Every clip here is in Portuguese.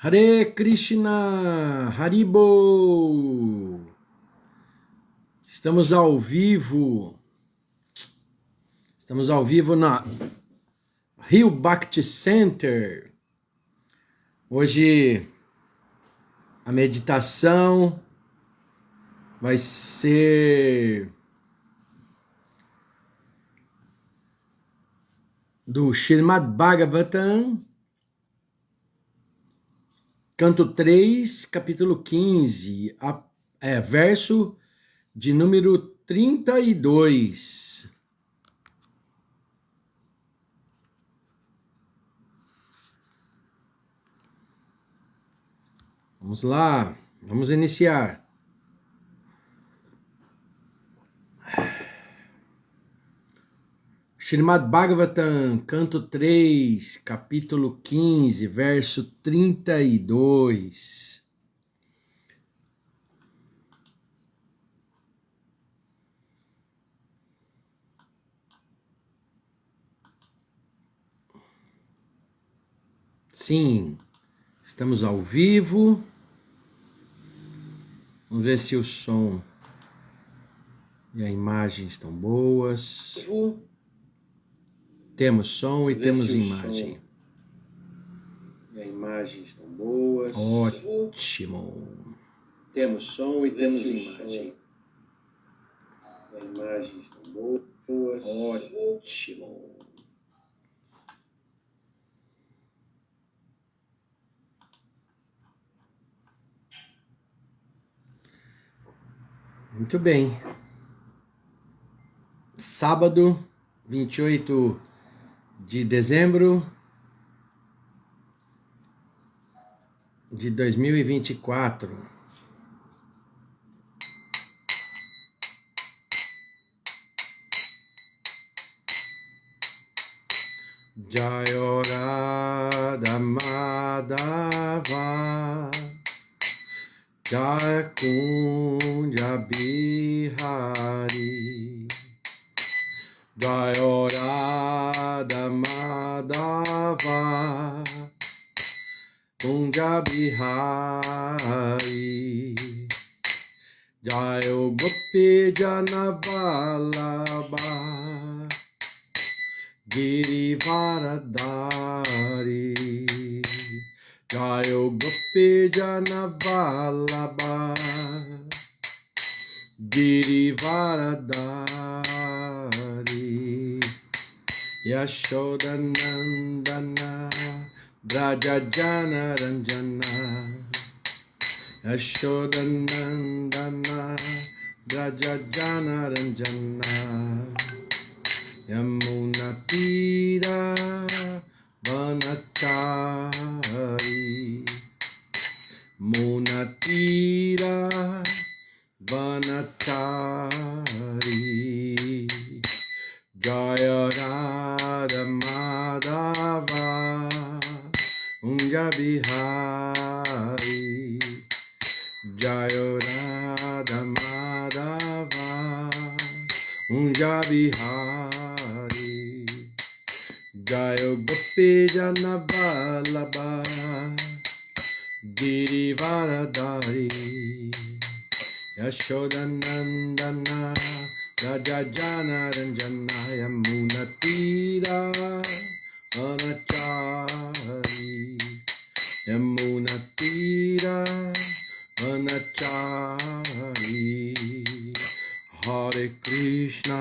Hare Krishna, Haribo! Estamos ao vivo na Rio Bhakti Center. Hoje a meditação vai ser do Srimad Bhagavatam, Canto 3, capítulo 15, verso de número 32. Vamos lá, vamos iniciar. Srimad Bhagavatam, Canto 3, capítulo 15, verso 32. Sim, estamos ao vivo. Vamos ver se o som e a imagem estão boas. Temos som e temos imagem. E a imagem estão boas. Ótimo. Temos som e temos imagem. E a imagem estão boas. Ótimo. Muito bem. Sábado, 28 de dezembro de 2024. Jayo Radha Madhava Jaya Kunja Bihari Jayo Radha Madhava Kunja Bihari Jayo Gopi Jana Vallabha Girivaradari Jayo Gopi Jana Vallabha Girivaradari Yashodanandana Brajajana Ranjana Yashodanandana Brajajana Ranjana Yamuna Tira Vanachari Munatira Vanachari Jaya Radha Madhava Unja Bihari Jaya Radha Madhava Unja Bihari Jayo Gopi Jana Vallabha Girivaradari Yashodanandana Rajajana Ranjana Yamuna Tira Vanachari Yamuna Tira Vanachari Hare Krishna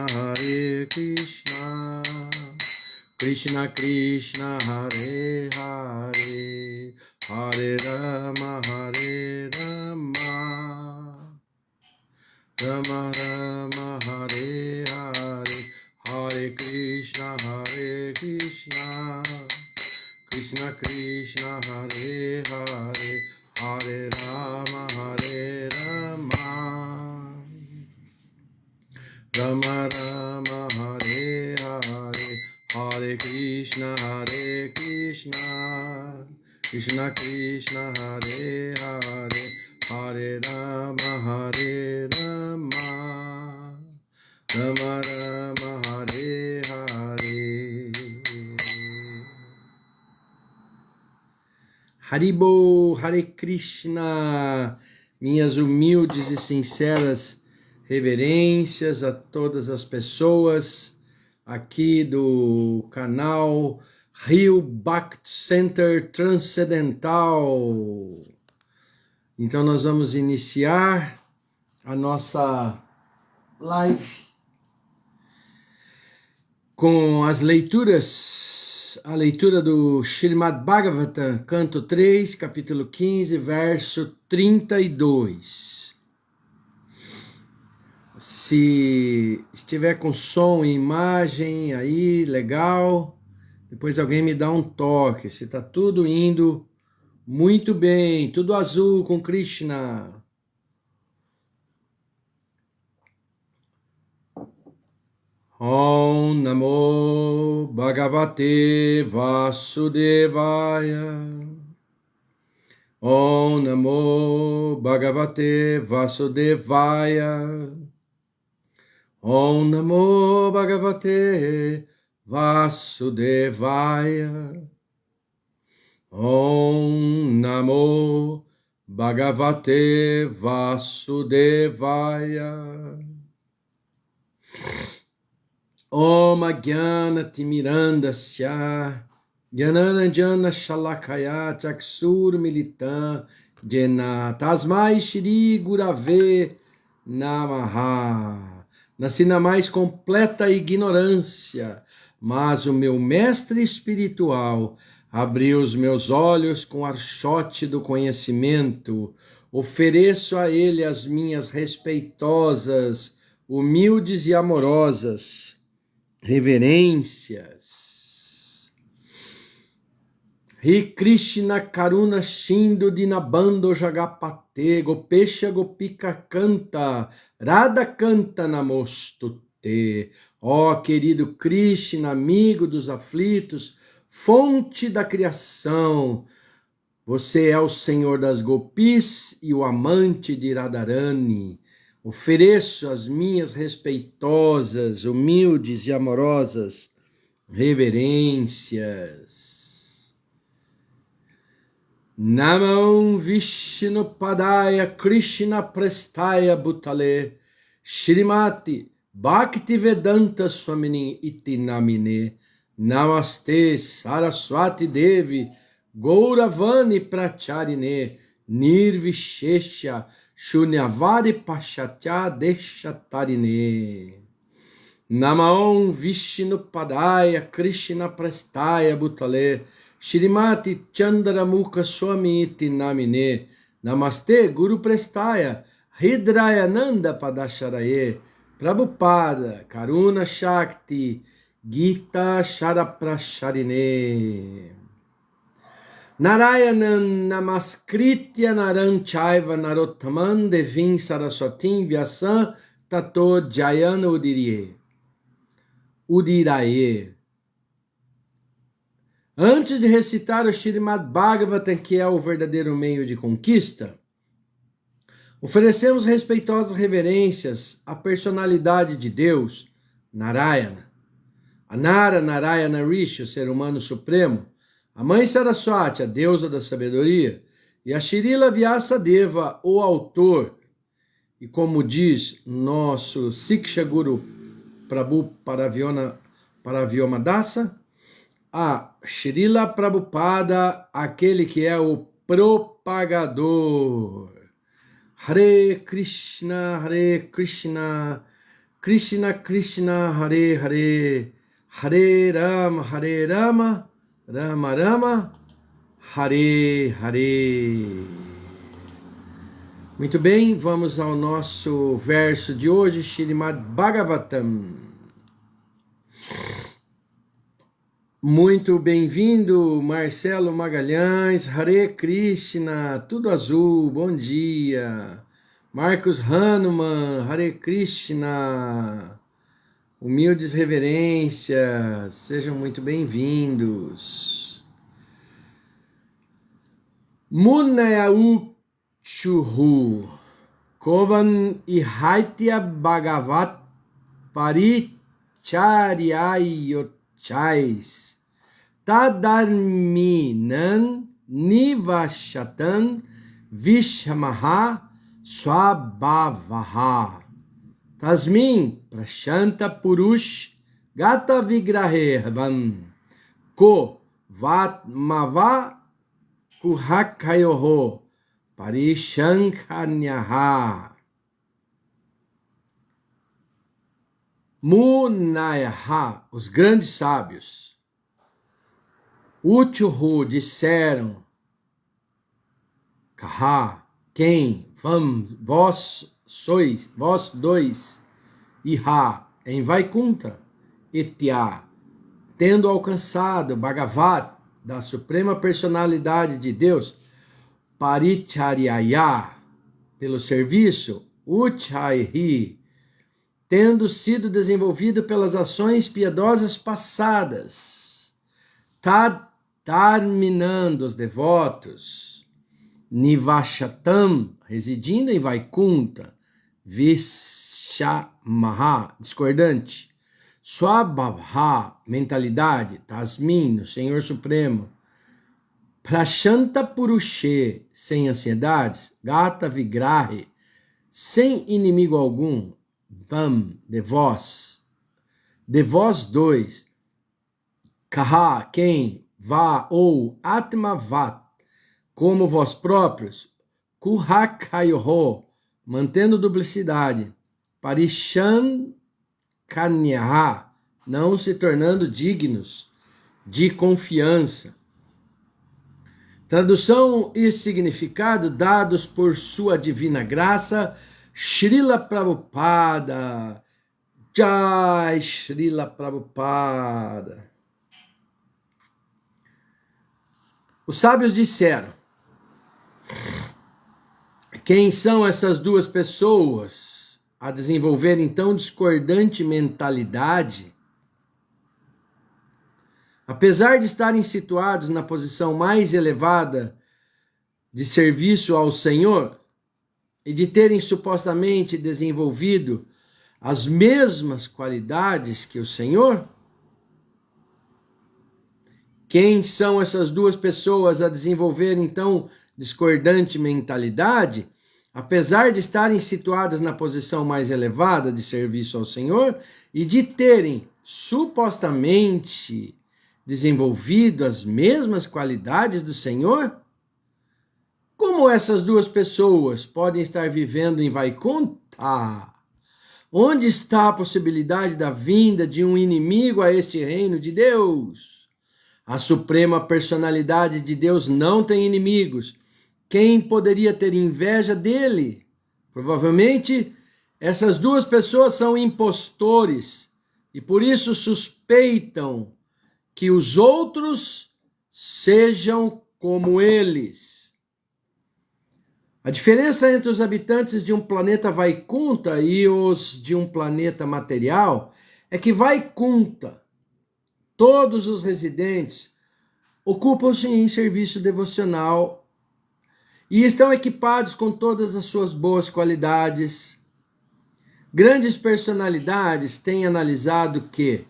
Krishna Krishna Hare Hare Hare Rama Rama Rama Hare Hare Hare Krishna Krishna Krishna Hare Hare Hare Rama Rama Rama Hare Hare Hare Krishna Krishna Krishna Hare Hare Hare Rama Rama Rama Hare Hare Haribo, Hare Krishna, minhas humildes e sinceras reverências a todas as pessoas aqui do canal Rio Bhakti Center Transcendental. Então nós vamos iniciar a nossa live com as leituras, a leitura do Srimad Bhagavatam, canto 3, capítulo 15, verso 32. Se estiver com som e imagem aí, legal, depois alguém me dá um toque, se está tudo indo muito bem, tudo azul com Krishna. Om Namo Bhagavate Vasudevaya. Om Namo Bhagavate Vasudevaya. Om Namo Bhagavate Vasudevaya. Om Namo Bhagavate Vasudevaya. Om Ajnana Timirandasya Jnananjana Shalakaya Chaksur Militam Jena Tasmai Shri Gurave Namaha. Nasci na mais completa ignorância, mas o meu mestre espiritual abriu os meus olhos com archote do conhecimento. Ofereço a ele as minhas respeitosas, humildes e amorosas reverências. Ri Krishna Karuna Shindo Dinabando Jagapate Gopesha Gopika Canta Radha Canta Namostute. Ó querido Krishna, amigo dos aflitos, fonte da criação, você é o Senhor das Gopis e o amante de Radharani. Ofereço as minhas respeitosas, humildes e amorosas reverências. Namam Vishnu Padaya Krishna Prestaya Bhutale Shrimati Bhaktivedanta Swamini Iti Namine Namaste Saraswati Devi Gauravani Pracharine Nirvishesha Shunyavari Pashatya Deshatarine. Namaon Vishnu Padaya Krishna Prestaya Bhutale Shrimati Chandramukha Swami Iti Namine Namaste Guru Prestaya Hidrayananda Padasharaye Prabhupada Karuna Shakti Gita Sharaprasharine. Narayanan Namaskritya Naranchaiva Narottaman Devim Saraswatim Vyasam Tato Jayana Udiraye. Antes de recitar o Srimad Bhagavatam, que é o verdadeiro meio de conquista, oferecemos respeitosas reverências à personalidade de Deus, Narayana. A Narayana Rishi, o ser humano supremo, a mãe Saraswati, a deusa da sabedoria, e a Srila Vyasadeva, o autor, e como diz nosso Siksha Guru Prabhu Paravyomadasa, a Srila Prabhupada, aquele que é o propagador. Hare Krishna, Krishna Krishna, Hare Hare, Hare Rama, Rama Rama, Hare Hare. Muito bem, vamos ao nosso verso de hoje, Srimad Bhagavatam. Muito bem-vindo, Marcelo Magalhães, Hare Krishna, tudo azul, bom dia. Marcos Hanuman, Hare Krishna, humildes reverências, sejam muito bem-vindos. Munayauchuhu, Kovan Ihaitya Bhagavat Paricharyayot Chais Tadarminan nivashatan vishamaha swabhavaha. Tasmin prashanta purush gata vigrahevam ko vatmava kuhakayoho parishankanyaha. Munayaha, os grandes sábios, Uchuhu, disseram, Kaha, quem, vós sois, vós dois, Iha, em Vaikunta, Etya, tendo alcançado Bhagavat, da suprema personalidade de Deus, Paricharyaya, pelo serviço, Uchaihi, tendo sido desenvolvido pelas ações piedosas passadas, terminando os devotos, Nivashatam, residindo em Vaikunta, Vishamaha, discordante, Swabhavha, mentalidade, Tasmin, no Senhor Supremo, Prashanta Purushe, sem ansiedades, Gata Vigrahe, sem inimigo algum, Vam, de vós dois, Kaha, quem, Va, ou Atmavat, como vós próprios, Kuhakayoho, mantendo duplicidade, Parishan Kanyaha, não se tornando dignos de confiança. Tradução e significado dados por sua divina graça, Srila Prabhupada. Jai Srila Prabhupada. Os sábios disseram, quem são essas duas pessoas a desenvolver então discordante mentalidade? Apesar de estarem situados na posição mais elevada de serviço ao Senhor e de terem supostamente desenvolvido as mesmas qualidades que o Senhor, quem são essas duas pessoas a desenvolver então discordante mentalidade? Apesar de estarem situadas na posição mais elevada de serviço ao Senhor e de terem supostamente desenvolvido as mesmas qualidades do Senhor? Como essas duas pessoas podem estar vivendo em Vaikunta? Onde está a possibilidade da vinda de um inimigo a este reino de Deus? A suprema personalidade de Deus não tem inimigos. Quem poderia ter inveja dele? Provavelmente, essas duas pessoas são impostores e por isso suspeitam que os outros sejam como eles. A diferença entre os habitantes de um planeta Vaikunta e os de um planeta material é que Vaikunta, todos os residentes, ocupam-se em serviço devocional e estão equipados com todas as suas boas qualidades. Grandes personalidades têm analisado que,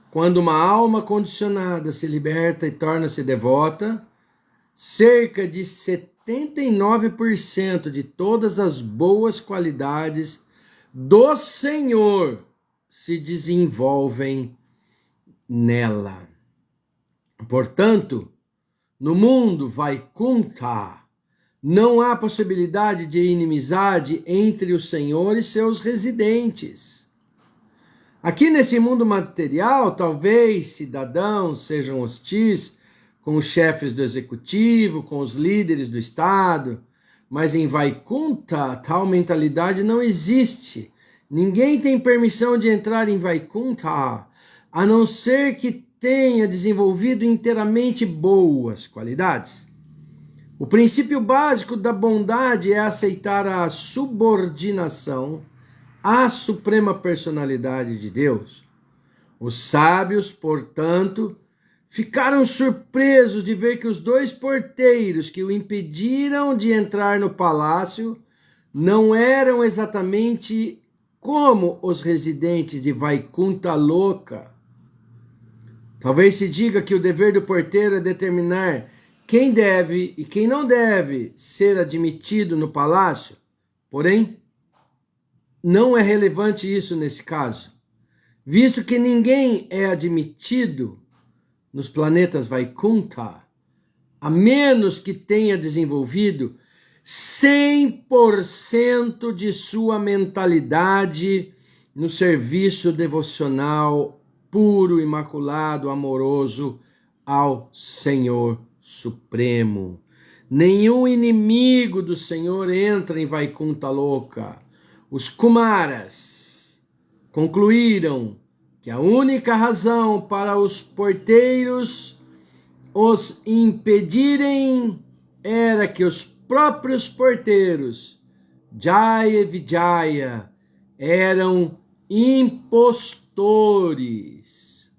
quando uma alma condicionada se liberta e torna-se devota, cerca de 79% de todas as boas qualidades do Senhor se desenvolvem nela. Portanto, no mundo Vaikunta, não há possibilidade de inimizade entre o Senhor e seus residentes. Aqui nesse mundo material, talvez cidadãos sejam hostis com os chefes do executivo, com os líderes do Estado, mas em Vaikunta tal mentalidade não existe. Ninguém tem permissão de entrar em Vaikunta, a não ser que tenha desenvolvido inteiramente boas qualidades. O princípio básico da bondade é aceitar a subordinação à suprema personalidade de Deus. Os sábios, portanto, ficaram surpresos de ver que os dois porteiros que o impediram de entrar no palácio não eram exatamente como os residentes de Vaikunta Loka. Talvez se diga que o dever do porteiro é determinar quem deve e quem não deve ser admitido no palácio. Porém, não é relevante isso nesse caso, visto que ninguém é admitido nos planetas Vaikuntha, a menos que tenha desenvolvido 100% de sua mentalidade no serviço devocional puro, imaculado, amoroso ao Senhor Supremo. Nenhum inimigo do Senhor entra em Vaikuntha Loka. Os Kumaras concluíram que a única razão para os porteiros os impedirem era que os próprios porteiros, Jaya e Vijaya, eram impostores.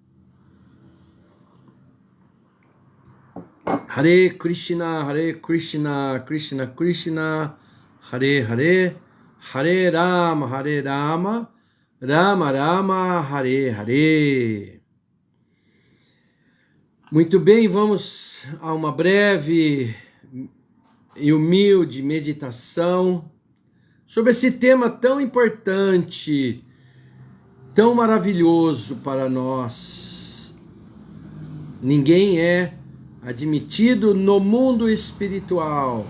Hare Krishna, Krishna Krishna, Hare Hare, Hare Rama, Rama Rama, Hare Hare. Muito bem, vamos a uma breve e humilde meditação sobre esse tema tão importante, tão maravilhoso para nós. Ninguém é admitido no mundo espiritual,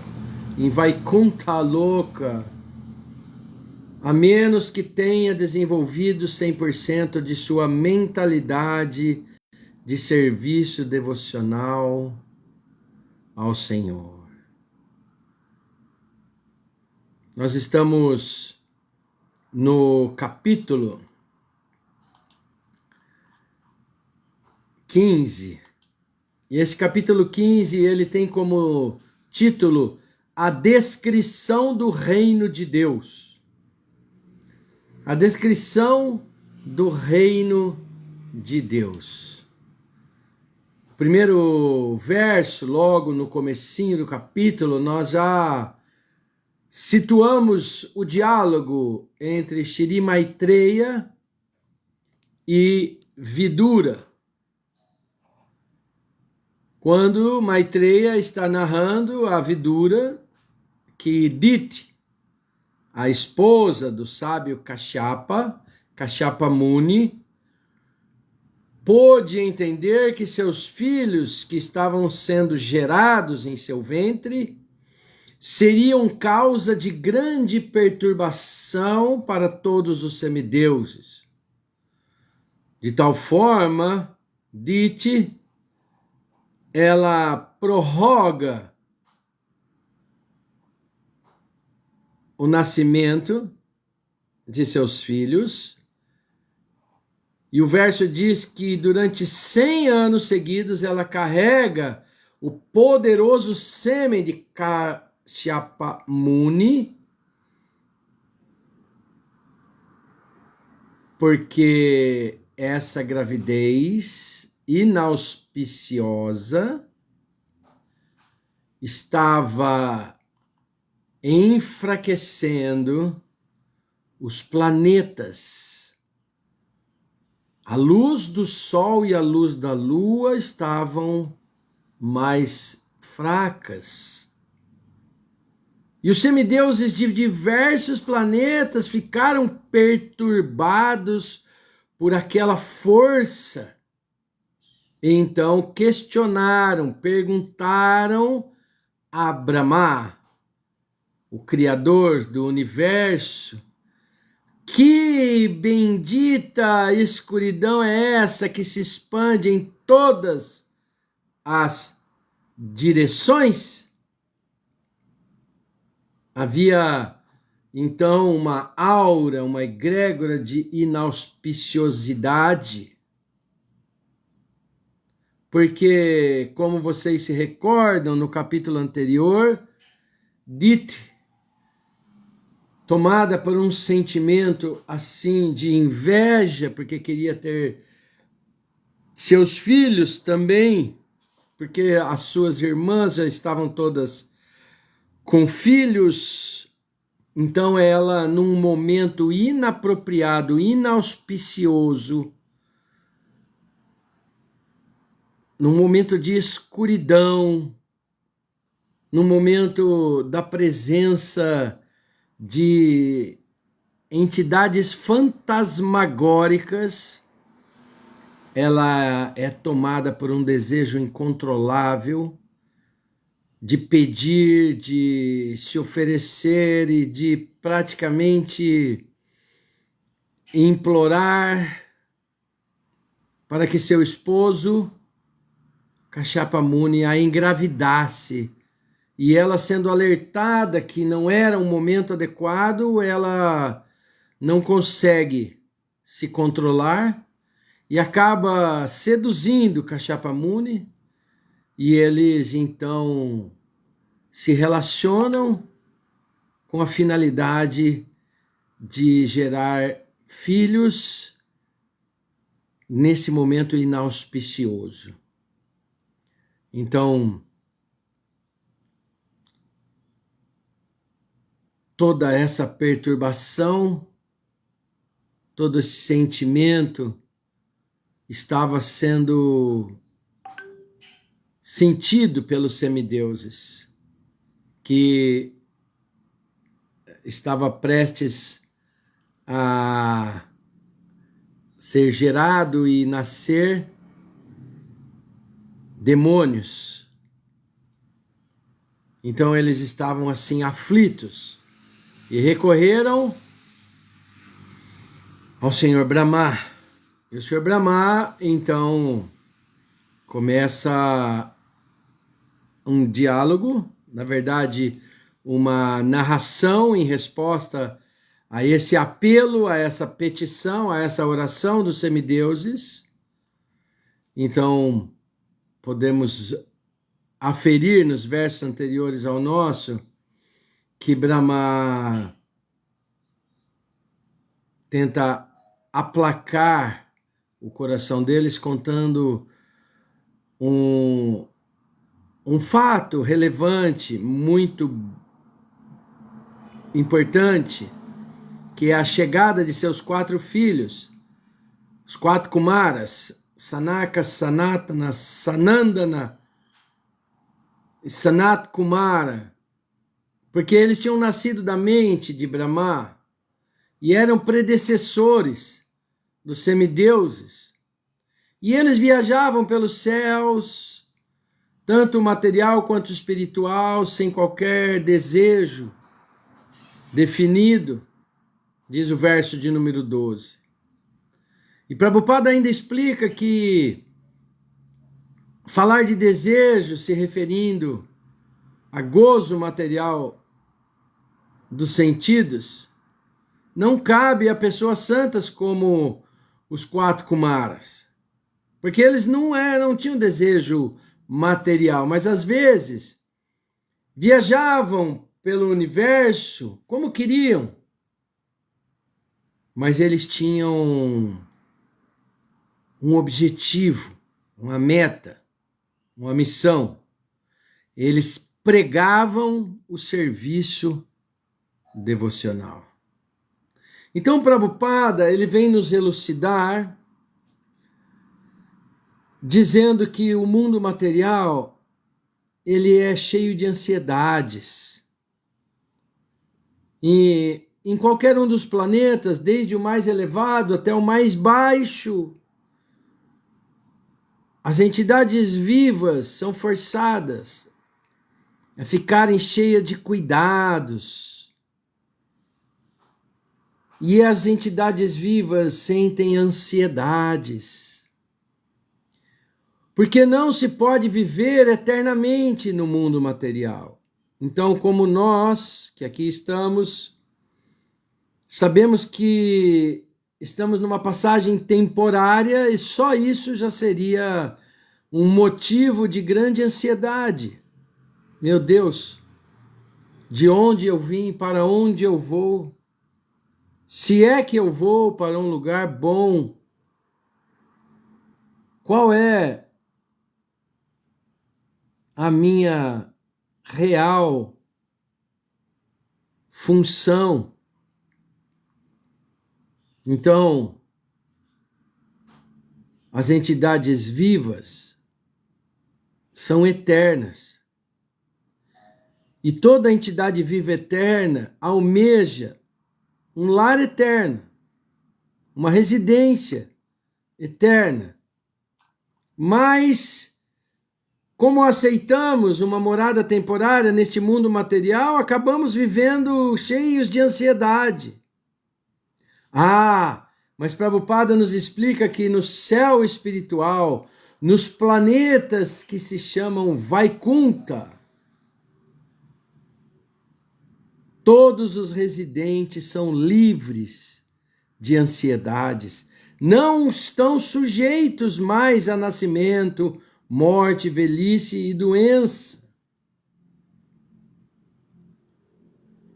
em Vaikuntha Loka, a menos que tenha desenvolvido 100% de sua mentalidade de serviço devocional ao Senhor. Nós estamos no capítulo 15. E esse capítulo 15, ele tem como título A Descrição do Reino de Deus. A descrição do Reino de Deus. O primeiro verso, logo no comecinho do capítulo, nós já situamos o diálogo entre Shri Maitreya e Vidura. Quando Maitreya está narrando a Vidura que Diti, a esposa do sábio Kashyapa Muni, pôde entender que seus filhos que estavam sendo gerados em seu ventre seriam causa de grande perturbação para todos os semideuses. De tal forma, Diti, ela prorroga o nascimento de seus filhos, e o verso diz que durante 100 anos seguidos ela carrega o poderoso sêmen de Kashyapa Muni, porque essa gravidez inauspiciosa estava enfraquecendo os planetas. A luz do Sol e a luz da Lua estavam mais fracas. E os semideuses de diversos planetas ficaram perturbados por aquela força. Então questionaram, perguntaram a Brahma, o Criador do universo, que bendita escuridão é essa que se expande em todas as direções? Havia então uma aura, uma egrégora de inauspiciosidade, porque, como vocês se recordam, no capítulo anterior, Diti, tomada por um sentimento assim de inveja, porque queria ter seus filhos também, porque as suas irmãs já estavam todas com filhos, então ela, num momento inapropriado, inauspicioso, num momento de escuridão, no momento da presença de entidades fantasmagóricas, ela é tomada por um desejo incontrolável de pedir, de se oferecer e de praticamente implorar para que seu esposo, Kashyapa Muni, a engravidasse. E ela, sendo alertada que não era um momento adequado, ela não consegue se controlar e acaba seduzindo Kashyapa Muni, e eles então se relacionam com a finalidade de gerar filhos nesse momento inauspicioso. Então, toda essa perturbação, todo esse sentimento estava sendo sentido pelos semideuses, que estava prestes a ser gerado e nascer demônios. Então eles estavam assim aflitos e recorreram ao Senhor Brahma. E o Senhor Brahma então começa um diálogo, na verdade, uma narração em resposta a esse apelo, a essa petição, a essa oração dos semideuses. Então, podemos aferir nos versos anteriores ao nosso que Brahma tenta aplacar o coração deles contando um fato relevante, muito importante, que é a chegada de seus 4 filhos, os 4 Kumaras, Sanaka, Sanatana, Sanandana e Sanat Kumara, porque eles tinham nascido da mente de Brahma e eram predecessores dos semideuses. E eles viajavam pelos céus, tanto material quanto espiritual, sem qualquer desejo definido, diz o verso de número 12. E Prabhupada ainda explica que falar de desejo, se referindo a gozo material dos sentidos, não cabe a pessoas santas como os 4 Kumaras, porque eles não tinham desejo material, mas às vezes viajavam pelo universo como queriam, mas eles tinham um objetivo, uma meta, uma missão. Eles pregavam o serviço devocional. Então, Prabhupada, ele vem nos elucidar dizendo que o mundo material ele é cheio de ansiedades. E em qualquer um dos planetas, desde o mais elevado até o mais baixo, as entidades vivas são forçadas a ficarem cheias de cuidados. E as entidades vivas sentem ansiedades. Porque não se pode viver eternamente no mundo material. Então, como nós, que aqui estamos, sabemos que estamos numa passagem temporária e só isso já seria um motivo de grande ansiedade. Meu Deus, de onde eu vim, para onde eu vou? Se é que eu vou para um lugar bom, qual é a minha real função? Então, as entidades vivas são eternas. E toda entidade viva eterna almeja um lar eterno, uma residência eterna. Mas, como aceitamos uma morada temporária neste mundo material, acabamos vivendo cheios de ansiedade. Mas Prabhupada nos explica que no céu espiritual, nos planetas que se chamam Vaikunta, todos os residentes são livres de ansiedades, não estão sujeitos mais a nascimento, morte, velhice e doença.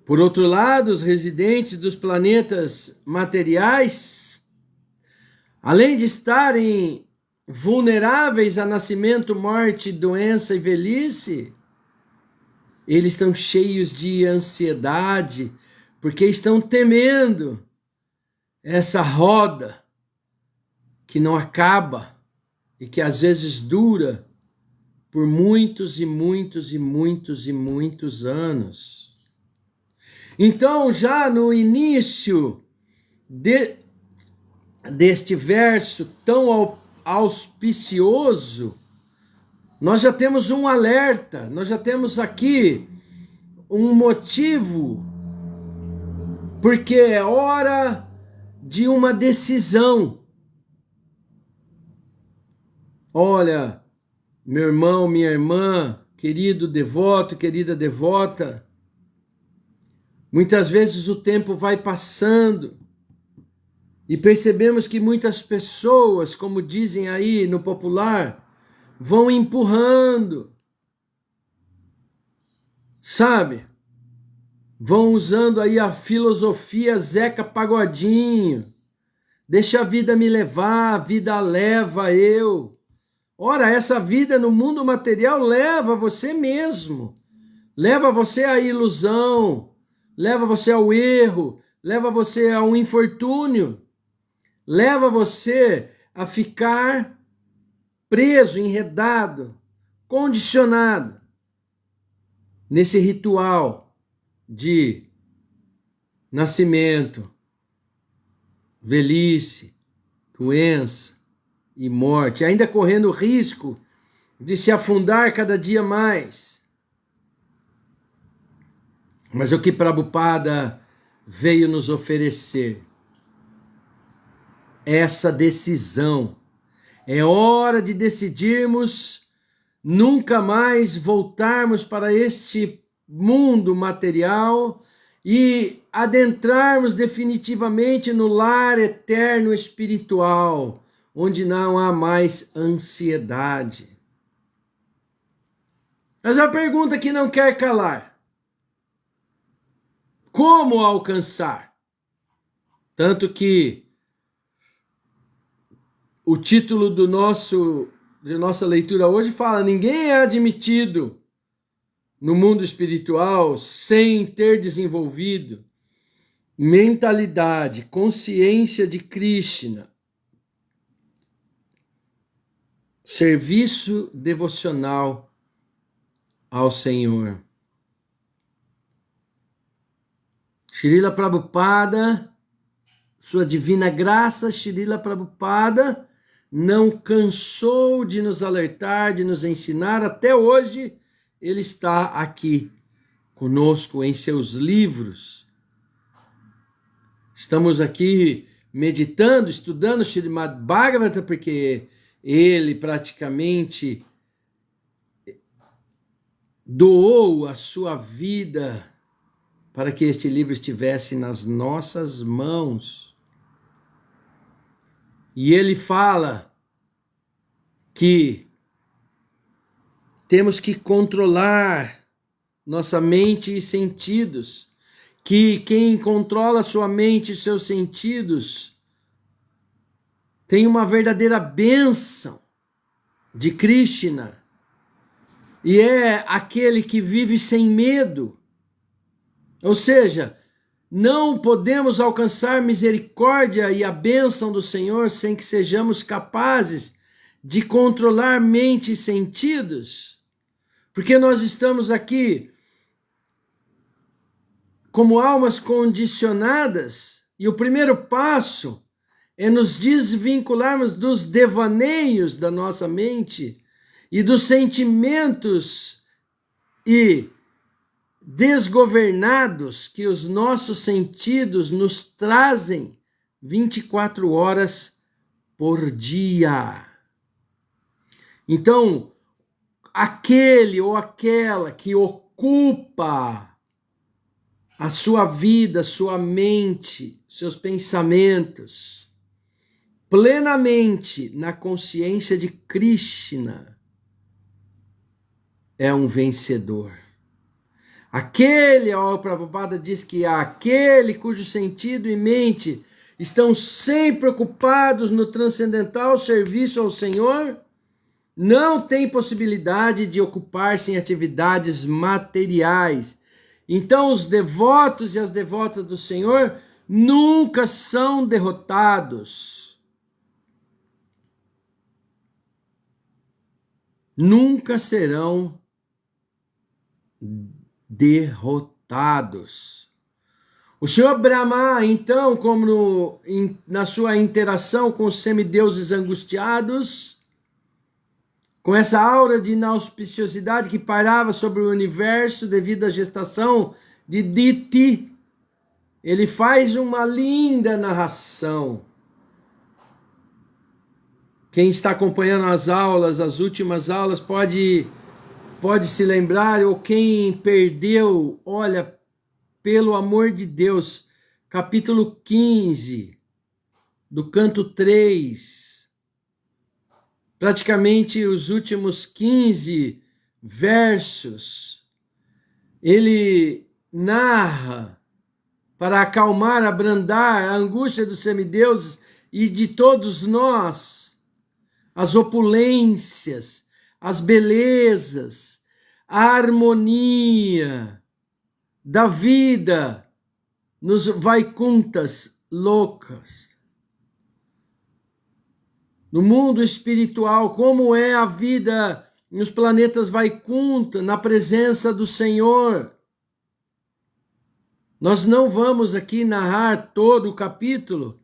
Por outro lado, os residentes dos planetas materiais, além de estarem vulneráveis a nascimento, morte, doença e velhice, eles estão cheios de ansiedade, porque estão temendo essa roda que não acaba e que às vezes dura por muitos e muitos e muitos e muitos anos. Então, já no início deste verso tão auspicioso, nós já temos um alerta, nós já temos aqui um motivo, porque é hora de uma decisão. Olha, meu irmão, minha irmã, querido devoto, querida devota, muitas vezes o tempo vai passando e percebemos que muitas pessoas, como dizem aí no popular, vão empurrando, sabe? Vão usando aí a filosofia Zeca Pagodinho. Deixa a vida me levar, a vida leva eu. Ora, essa vida no mundo material leva você mesmo. Leva você à ilusão, leva você ao erro, leva você ao infortúnio. Leva você a ficar preso, enredado, condicionado nesse ritual de nascimento, velhice, doença e morte, ainda correndo o risco de se afundar cada dia mais. Mas o que Prabhupada veio nos oferecer? Essa decisão. É hora de decidirmos nunca mais voltarmos para este mundo material e adentrarmos definitivamente no lar eterno espiritual, onde não há mais ansiedade. Mas a pergunta que não quer calar: como alcançar? Tanto que o título de nossa leitura hoje fala: ninguém é admitido no mundo espiritual sem ter desenvolvido mentalidade, consciência de Krishna, serviço devocional ao Senhor. Srila Prabhupada, sua divina graça, Srila Prabhupada, não cansou de nos alertar, de nos ensinar. Até hoje, ele está aqui conosco em seus livros. Estamos aqui meditando, estudando Srimad Bhagavata, porque ele praticamente doou a sua vida para que este livro estivesse nas nossas mãos. E ele fala que temos que controlar nossa mente e sentidos, que quem controla sua mente e seus sentidos tem uma verdadeira bênção de Krishna, e é aquele que vive sem medo. Ou seja, não podemos alcançar misericórdia e a bênção do Senhor sem que sejamos capazes de controlar mente e sentidos. Porque nós estamos aqui como almas condicionadas, e o primeiro passo é nos desvincularmos dos devaneios da nossa mente e dos sentimentos e desgovernados que os nossos sentidos nos trazem 24 horas por dia. Então, aquele ou aquela que ocupa a sua vida, sua mente, seus pensamentos, plenamente na consciência de Krishna, é um vencedor. Aquele, ó, o Prabhupada diz que aquele cujo sentido e mente estão sempre ocupados no transcendental serviço ao Senhor, não tem possibilidade de ocupar-se em atividades materiais. Então, os devotos e as devotas do Senhor nunca são derrotados. Nunca serão derrotados. O Senhor Brahma, então, como na sua interação com os semideuses angustiados, com essa aura de inauspiciosidade que pairava sobre o universo devido à gestação de Diti, ele faz uma linda narração. Quem está acompanhando as aulas, as últimas aulas, pode se lembrar, ou quem perdeu, olha, pelo amor de Deus, capítulo 15, do canto 3, praticamente os últimos 15 versos, ele narra para acalmar, abrandar a angústia dos semideuses e de todos nós, as opulências, as belezas, a harmonia da vida nos Vaikuntas loucas. No mundo espiritual, como é a vida nos planetas Vaikunta, na presença do Senhor. Nós não vamos aqui narrar todo o capítulo,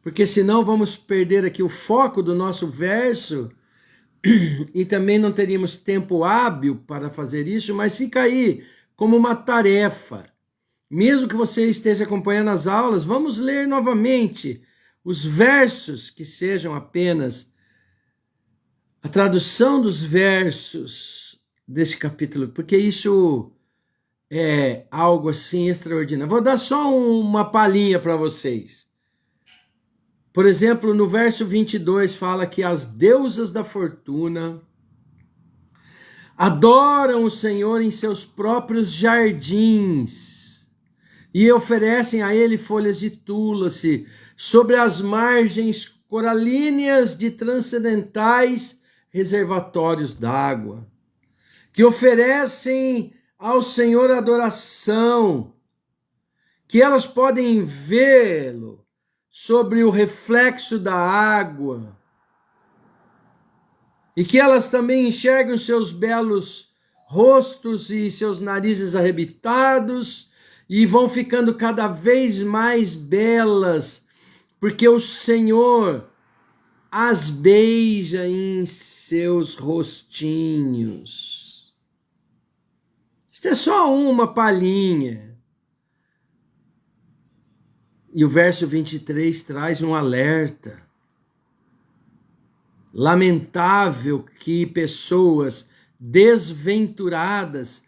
porque senão vamos perder aqui o foco do nosso verso e também não teríamos tempo hábil para fazer isso, mas fica aí como uma tarefa. Mesmo que você esteja acompanhando as aulas, vamos ler novamente os versos, que sejam apenas a tradução dos versos deste capítulo, porque isso é algo assim extraordinário. Vou dar só uma palhinha para vocês. Por exemplo, no verso 22 fala que as deusas da fortuna adoram o Senhor em seus próprios jardins e oferecem a ele folhas de tulasi sobre as margens coralíneas de transcendentais reservatórios d'água, que oferecem ao Senhor adoração, que elas podem vê-lo sobre o reflexo da água, e que elas também enxergam seus belos rostos e seus narizes arrebitados, e vão ficando cada vez mais belas, porque o Senhor as beija em seus rostinhos. Isto é só uma palhinha. E o verso 23 traz um alerta. Lamentável que pessoas desventuradas,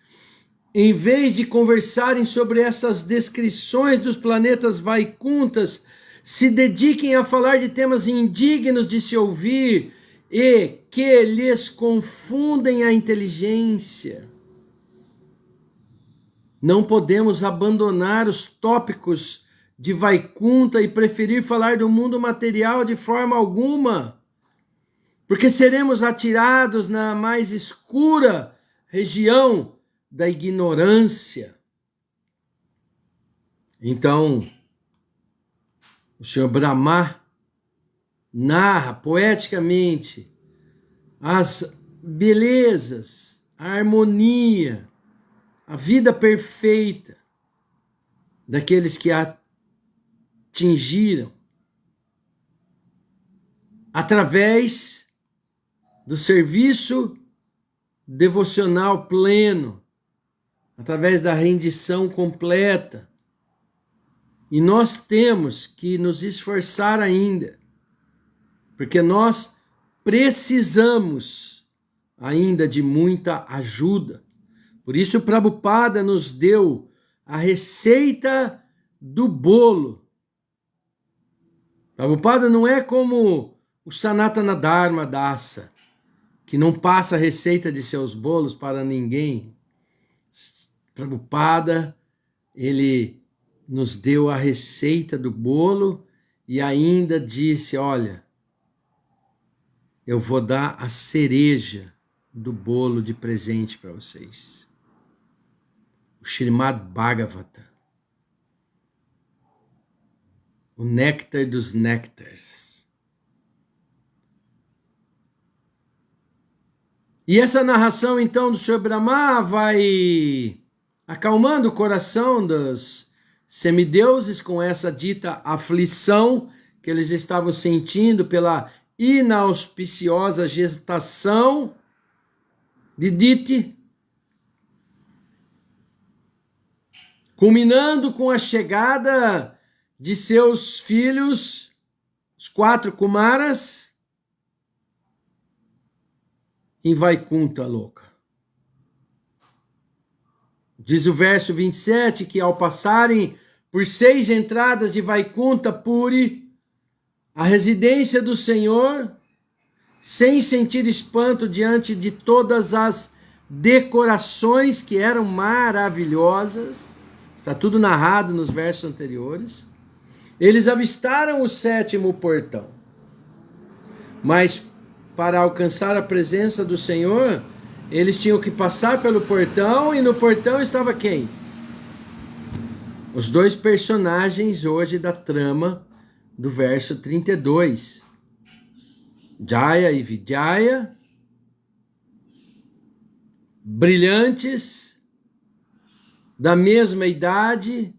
em vez de conversarem sobre essas descrições dos planetas Vaikuntas, se dediquem a falar de temas indignos de se ouvir e que lhes confundem a inteligência. Não podemos abandonar os tópicos de Vaikunta e preferir falar do mundo material de forma alguma, porque seremos atirados na mais escura região da ignorância. Então, o Senhor Brahma narra poeticamente as belezas, a harmonia, a vida perfeita. daqueles que atingiram através do serviço devocional pleno, através da rendição completa. E nós temos que nos esforçar ainda, porque nós precisamos ainda de muita ajuda. Por isso, Prabhupada nos deu a receita do bolo. Prabhupada não é como o Sanatana Dharma Dasa, que não passa a receita de seus bolos para ninguém. Prabhupada, ele nos deu a receita do bolo e ainda disse, olha, eu vou dar a cereja do bolo de presente para vocês. O Srimad Bhagavata. O néctar dos néctares. E essa narração, então, do Sr. Brahma vai acalmando o coração dos semideuses com essa dita aflição que eles estavam sentindo pela inauspiciosa gestação de Diti, culminando com a chegada de seus filhos, os 4 Kumaras, em Vaikunta Loka. Diz o verso 27 que ao passarem por 6 entradas de Vaikunta Puri, a residência do Senhor, sem sentir espanto diante de todas as decorações que eram maravilhosas, está tudo narrado nos versos anteriores, eles avistaram o 7º portão. Mas para alcançar a presença do Senhor, eles tinham que passar pelo portão, e no portão estava quem? Os 2 personagens hoje da trama do verso 32. Jaya e Vijaya, brilhantes, da mesma idade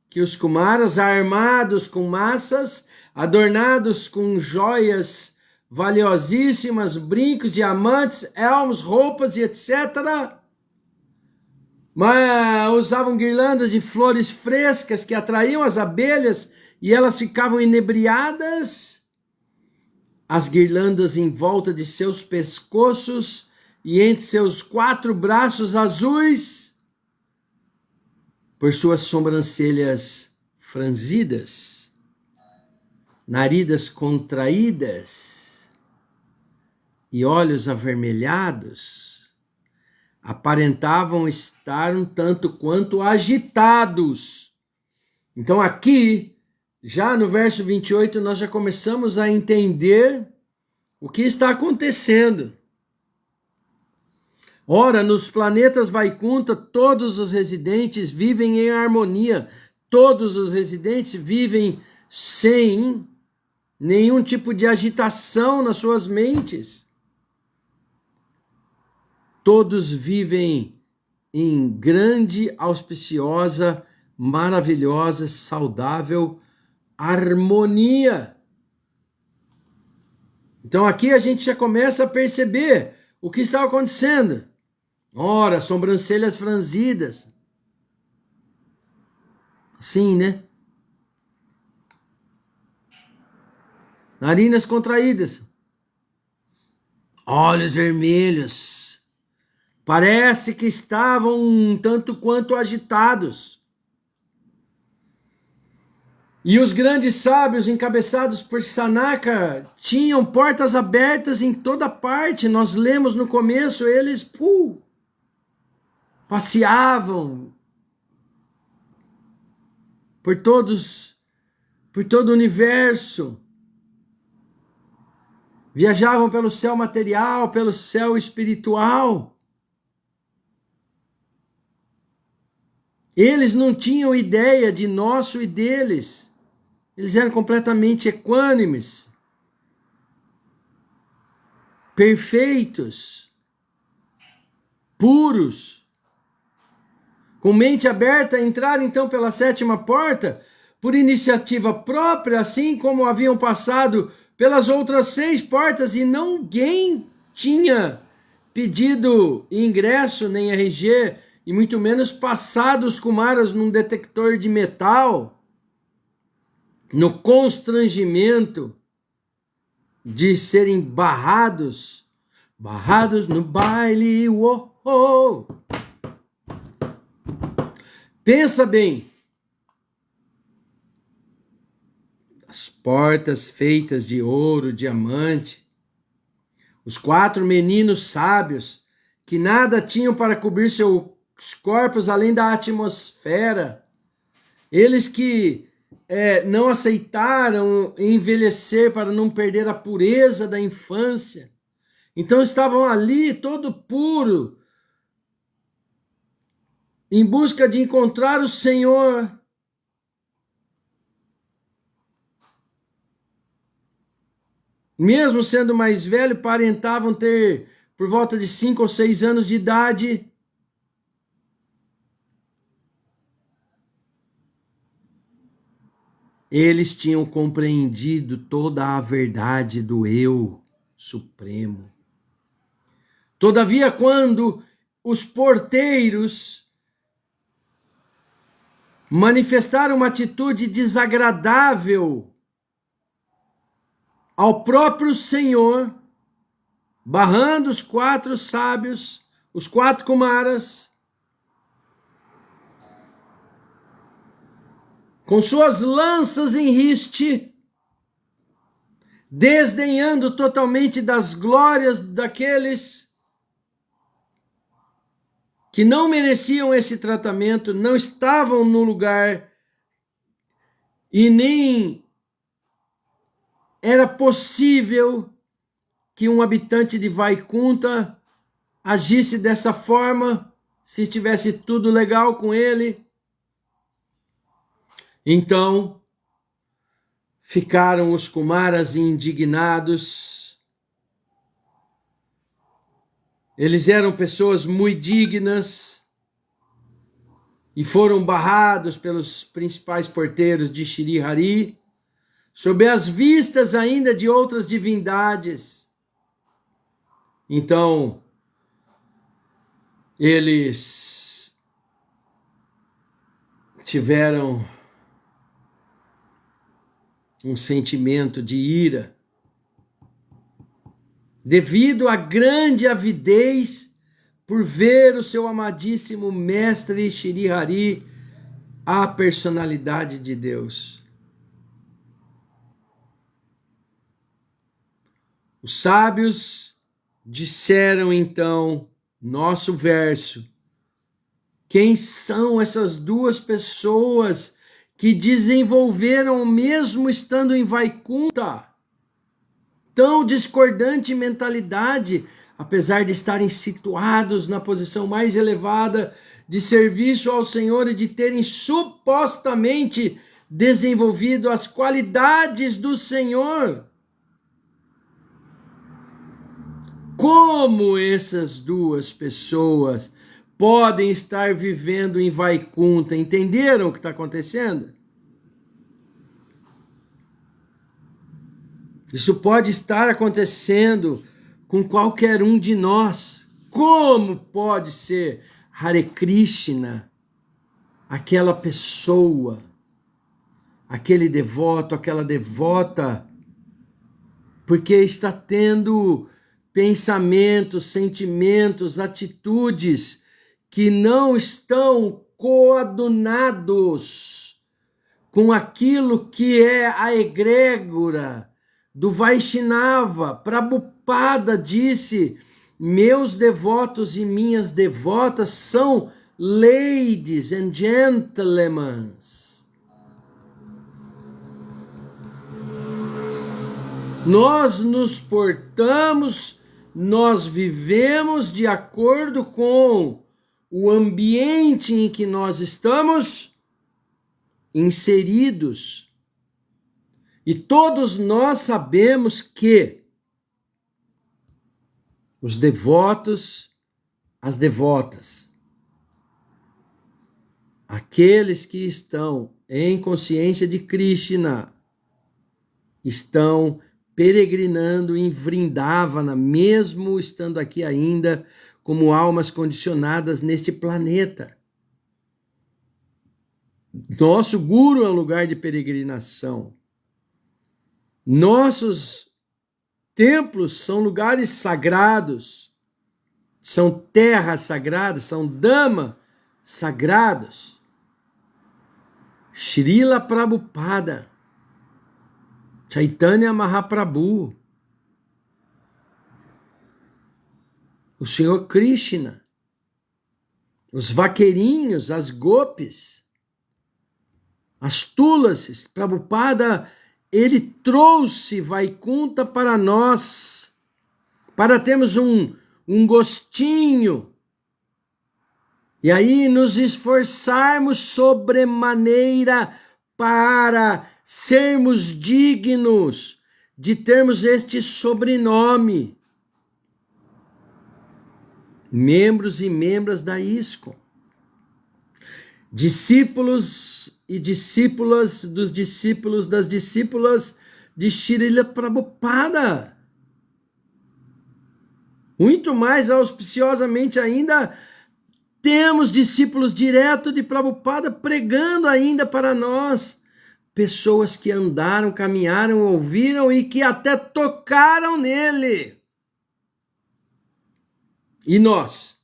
que os Kumaras, armados com massas, adornados com joias valiosíssimas, brincos, diamantes, elmos, roupas e etc. Mas usavam guirlandas de flores frescas que atraíam as abelhas e elas ficavam inebriadas. As guirlandas em volta de seus pescoços e entre seus 4 braços azuis, por suas sobrancelhas franzidas, narinas contraídas e olhos avermelhados, aparentavam estar um tanto quanto agitados. Então aqui, já no verso 28, nós já começamos a entender o que está acontecendo. Ora, nos planetas Vaikunta, todos os residentes vivem em harmonia. Todos os residentes vivem sem nenhum tipo de agitação nas suas mentes. Todos vivem em grande, auspiciosa, maravilhosa, saudável harmonia. Então aqui a gente já começa a perceber o que está acontecendo. Ora, sobrancelhas franzidas. Sim, né? Narinas contraídas. Olhos vermelhos. Parece que estavam um tanto quanto agitados. E os grandes sábios, encabeçados por Sanaka, tinham portas abertas em toda parte. Nós lemos no começo, eles passeavam por todo o universo. Viajavam pelo céu material, pelo céu espiritual. Eles não tinham ideia de nosso e deles. Eles eram completamente equânimes, perfeitos, puros, com mente aberta, entraram então pela 7ª porta, por iniciativa própria, assim como haviam passado pelas outras 6 portas, e ninguém tinha pedido ingresso nem RG, e muito menos passado os Kumaras num detector de metal, no constrangimento de serem barrados no baile. Uou. Pensa bem, as portas feitas de ouro, diamante, os 4 meninos sábios que nada tinham para cobrir seus corpos além da atmosfera, eles que não aceitaram envelhecer para não perder a pureza da infância, então estavam ali todo puro, em busca de encontrar o Senhor. Mesmo sendo mais velho, aparentavam ter por volta de 5 ou 6 anos de idade. Eles tinham compreendido toda a verdade do Eu Supremo. Todavia, quando os porteiros manifestaram uma atitude desagradável ao próprio Senhor, barrando os 4 sábios, os 4 Kumaras, com suas lanças em riste, desdenhando totalmente das glórias daqueles que não mereciam esse tratamento, não estavam no lugar e nem era possível que um habitante de Vaikunta agisse dessa forma se estivesse tudo legal com ele. Então, ficaram os Kumaras indignados. Eles eram pessoas muito dignas e foram barrados pelos principais porteiros de Shri Hari, sob as vistas ainda de outras divindades. Então, eles tiveram um sentimento de ira, devido à grande avidez por ver o seu amadíssimo mestre Shri Hari, a personalidade de Deus. Os sábios disseram então, nosso verso, quem são essas 2 pessoas que desenvolveram, mesmo estando em Vaikunta, tão discordante mentalidade, apesar de estarem situados na posição mais elevada de serviço ao Senhor e de terem supostamente desenvolvido as qualidades do Senhor? Como essas 2 pessoas podem estar vivendo em Vaikunta? Entenderam o que está acontecendo? Isso pode estar acontecendo com qualquer um de nós. Como pode ser Hare Krishna, aquela pessoa, aquele devoto, aquela devota, porque está tendo pensamentos, sentimentos, atitudes que não estão coadunados com aquilo que é a egrégora do Vaishnava. Prabhupada disse, meus devotos e minhas devotas são ladies and gentlemen. Nós nos portamos, nós vivemos de acordo com o ambiente em que nós estamos inseridos. E todos nós sabemos que os devotos, as devotas, aqueles que estão em consciência de Krishna estão peregrinando em Vrindavana, mesmo estando aqui ainda como almas condicionadas neste planeta. Nosso Guru é um lugar de peregrinação. Nossos templos são lugares sagrados, são terras sagradas, são Dhamma sagrados. Srila Prabhupada, Chaitanya Mahaprabhu, o Senhor Krishna, os vaqueirinhos, as gopis, as tulasis. Prabhupada, ele trouxe Vaikunta para nós, para termos um gostinho, e aí nos esforçarmos sobremaneira para sermos dignos de termos este sobrenome. Membros e membras da ISKCON. Discípulos e discípulas dos discípulos das discípulas de Srila Prabhupada. Muito mais auspiciosamente ainda, temos discípulos direto de Prabhupada pregando ainda para nós. Pessoas que andaram, caminharam, ouviram e que até tocaram nele. E nós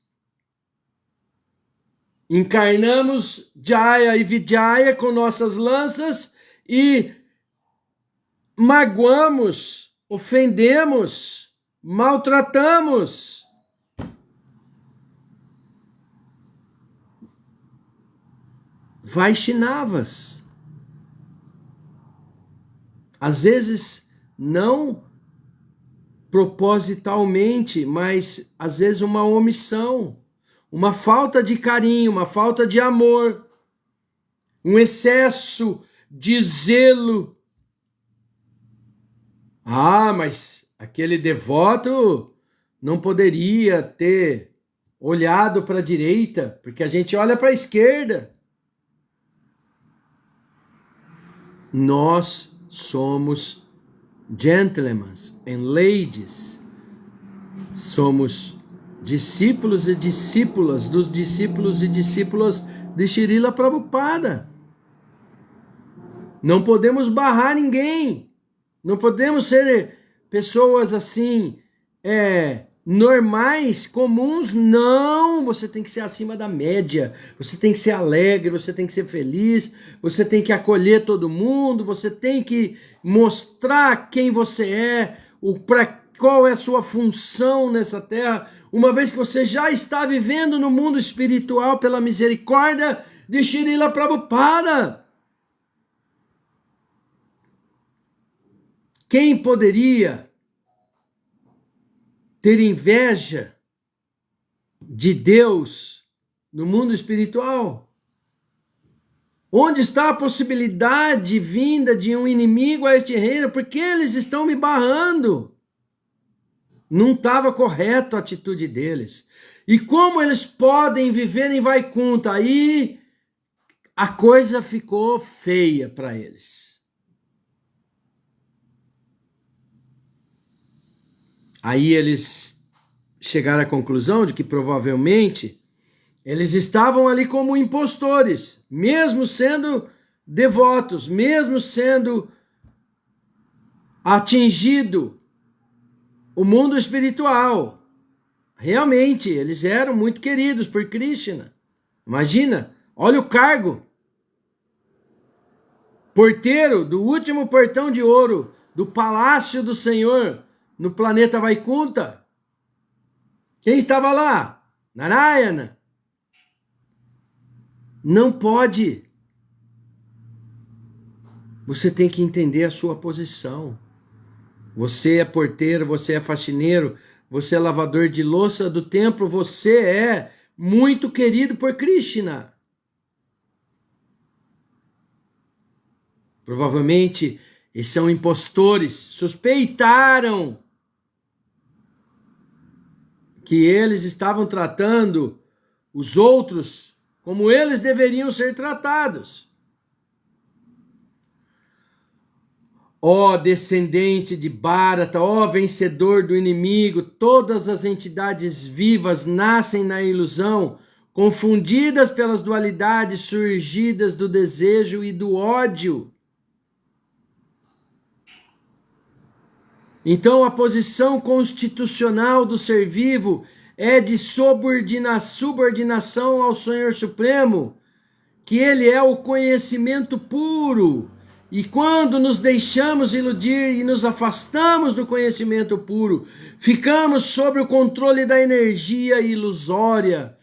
encarnamos Jaya e Vijaya com nossas lanças e magoamos, ofendemos, maltratamos. Vaishnavas. Às vezes não propositalmente, mas às vezes uma omissão, uma falta de carinho, uma falta de amor, um excesso de zelo. Ah, mas aquele devoto não poderia ter olhado para a direita, porque a gente olha para a esquerda. Nós somos gentlemen and ladies, somos discípulos e discípulas dos discípulos e discípulas de Srila Prabhupada. Não podemos barrar ninguém, não podemos ser pessoas assim, normais, comuns, não, você tem que ser acima da média, você tem que ser alegre, você tem que ser feliz, você tem que acolher todo mundo, você tem que mostrar quem você é, qual é a sua função nessa terra, uma vez que você já está vivendo no mundo espiritual pela misericórdia de Srila Prabhupada. Quem poderia ter inveja de Deus no mundo espiritual? Onde está a possibilidade vinda de um inimigo a este reino? Porque eles estão me barrando. Não estava correto a atitude deles. E como eles podem viver em Vaikunta? Aí a coisa ficou feia para eles. Aí eles chegaram à conclusão de que provavelmente eles estavam ali como impostores, mesmo sendo devotos, mesmo sendo atingido o mundo espiritual. Realmente, eles eram muito queridos por Krishna. Imagina, olha o cargo. Porteiro do último portão de ouro do Palácio do Senhor no planeta Vaikunta. Quem estava lá? Narayana. Não pode. Você tem que entender a sua posição. Você é porteiro, você é faxineiro, você é lavador de louça do templo, você é muito querido por Krishna. Provavelmente eles são impostores, suspeitaram que eles estavam tratando os outros como eles deveriam ser tratados. Ó descendente de Bharata, ó vencedor do inimigo, todas as entidades vivas nascem na ilusão, confundidas pelas dualidades surgidas do desejo e do ódio. Então a posição constitucional do ser vivo é de subordinação ao Senhor Supremo, que Ele é o conhecimento puro. E quando nos deixamos iludir e nos afastamos do conhecimento puro, ficamos sob o controle da energia ilusória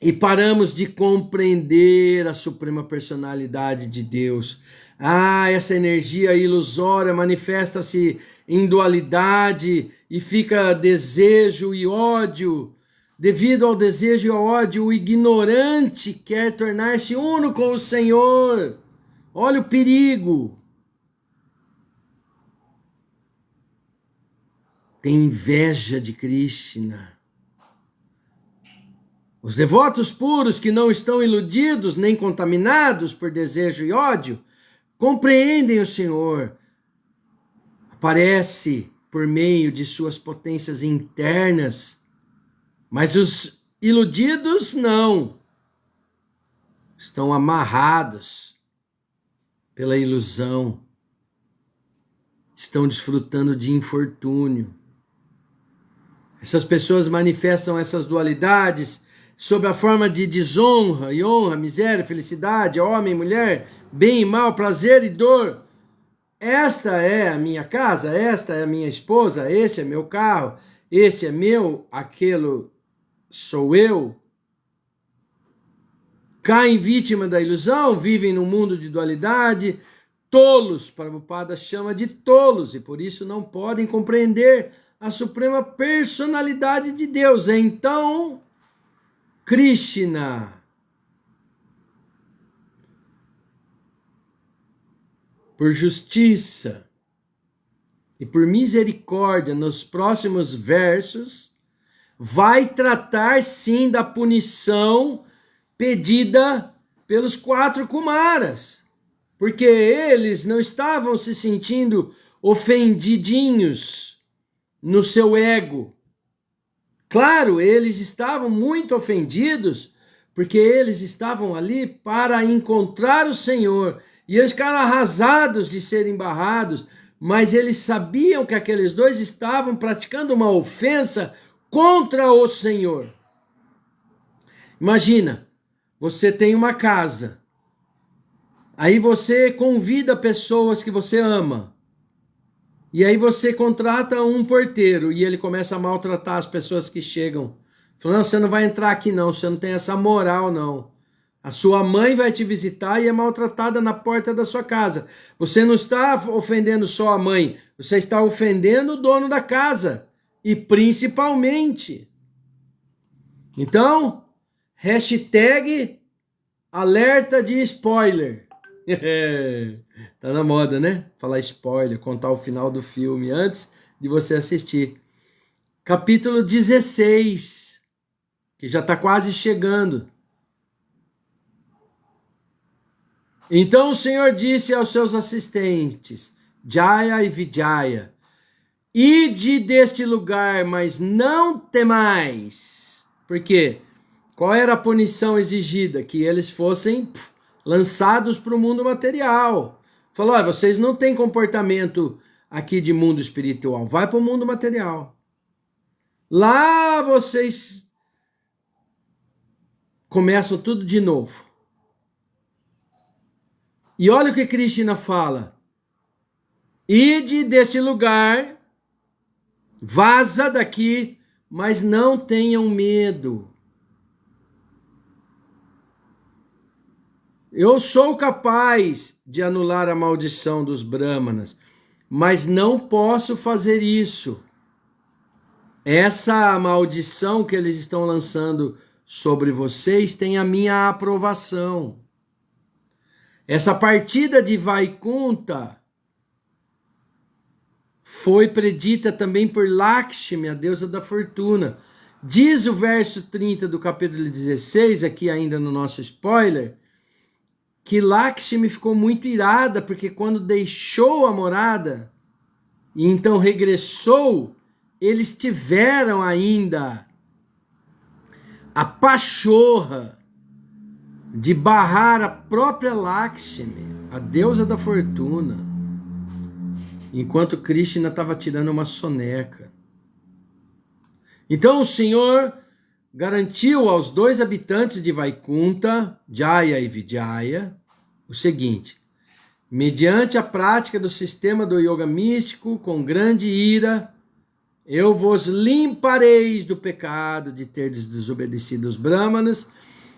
e paramos de compreender a suprema personalidade de Deus. Essa energia ilusória manifesta-se em dualidade e fica desejo e ódio. Devido ao desejo e ao ódio, o ignorante quer tornar-se uno com o Senhor. Olha o perigo. Tem inveja de Krishna. Os devotos puros que não estão iludidos nem contaminados por desejo e ódio compreendem o Senhor. Aparece por meio de suas potências internas, mas os iludidos não. Estão amarrados pela ilusão. Estão desfrutando de infortúnio. Essas pessoas manifestam essas dualidades sob a forma de desonra e honra, miséria, felicidade, homem, mulher, bem e mal, prazer e dor. Esta é a minha casa, esta é a minha esposa, este é meu carro, este é meu, aquele sou eu. Caem vítima da ilusão, vivem num mundo de dualidade, tolos, Prabhupada chama de tolos, e por isso não podem compreender a suprema personalidade de Deus. Então, Krishna, por justiça e por misericórdia, nos próximos versos, vai tratar sim da punição pedida pelos 4 Kumaras, porque eles não estavam se sentindo ofendidinhos no seu ego. Claro, eles estavam muito ofendidos, porque eles estavam ali para encontrar o Senhor, e eles ficaram arrasados de serem barrados, mas eles sabiam que aqueles dois estavam praticando uma ofensa contra o Senhor. Imagina, você tem uma casa, aí você convida pessoas que você ama, e aí você contrata um porteiro e ele começa a maltratar as pessoas que chegam. Falando, você não vai entrar aqui não, você não tem essa moral não. A sua mãe vai te visitar e é maltratada na porta da sua casa. Você não está ofendendo só a mãe, você está ofendendo o dono da casa. E principalmente. Então, hashtag alerta de spoiler. Tá na moda, né? Falar spoiler, contar o final do filme antes de você assistir. Capítulo 16, que já está quase chegando. Então o Senhor disse aos seus assistentes, Jaya e Vijaya, ide deste lugar, mas não temais. Por quê? Qual era a punição exigida? Que eles fossem lançados para o mundo material. Falou, olha, vocês não têm comportamento aqui de mundo espiritual, vai para o mundo material. Lá vocês começam tudo de novo. E olha o que Krishna fala. Ide deste lugar, vaza daqui, mas não tenham medo. Eu sou capaz de anular a maldição dos Brahmanas, mas não posso fazer isso. Essa maldição que eles estão lançando sobre vocês tem a minha aprovação. Essa partida de Vaikunta foi predita também por Lakshmi, a deusa da fortuna. Diz o verso 30 do capítulo 16, aqui ainda no nosso spoiler, que Lakshmi ficou muito irada, porque quando deixou a morada, e então regressou, eles tiveram ainda a pachorra de barrar a própria Lakshmi, a deusa da fortuna, enquanto Krishna estava tirando uma soneca. Então o Senhor garantiu aos dois habitantes de Vaikunta, Jaya e Vijaya, o seguinte: mediante a prática do sistema do yoga místico, com grande ira, eu vos limparei do pecado de teres desobedecido os Brahmanas.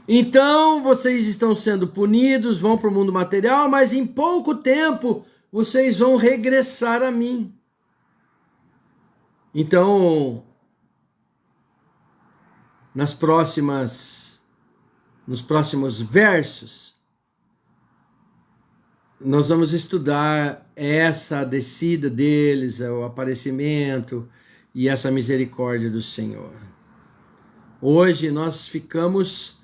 Então vocês estão sendo punidos, vão para o mundo material, mas em pouco tempo vocês vão regressar a mim. Então, nos próximos versos, nós vamos estudar essa descida deles, o aparecimento e essa misericórdia do Senhor. Hoje nós ficamos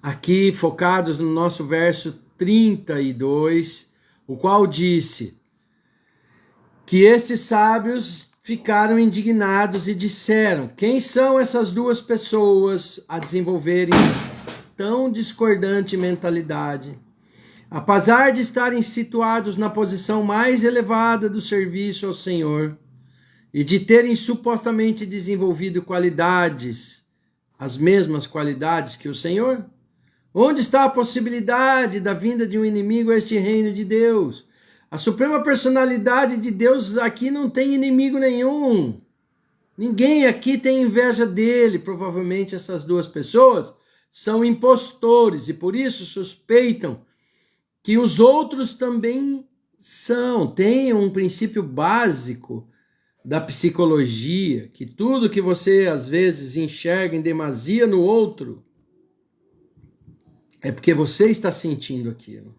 aqui focados no nosso verso 32, o qual disse que estes sábios ficaram indignados e disseram: quem são essas duas pessoas a desenvolverem tão discordante mentalidade? Apesar de estarem situados na posição mais elevada do serviço ao Senhor e de terem supostamente desenvolvido qualidades, as mesmas qualidades que o Senhor, onde está a possibilidade da vinda de um inimigo a este reino de Deus? A suprema personalidade de Deus aqui não tem inimigo nenhum. Ninguém aqui tem inveja dele. Provavelmente essas duas pessoas são impostores e por isso suspeitam que os outros também são. Tem um princípio básico da psicologia, que tudo que você às vezes enxerga em demasia no outro é porque você está sentindo aquilo.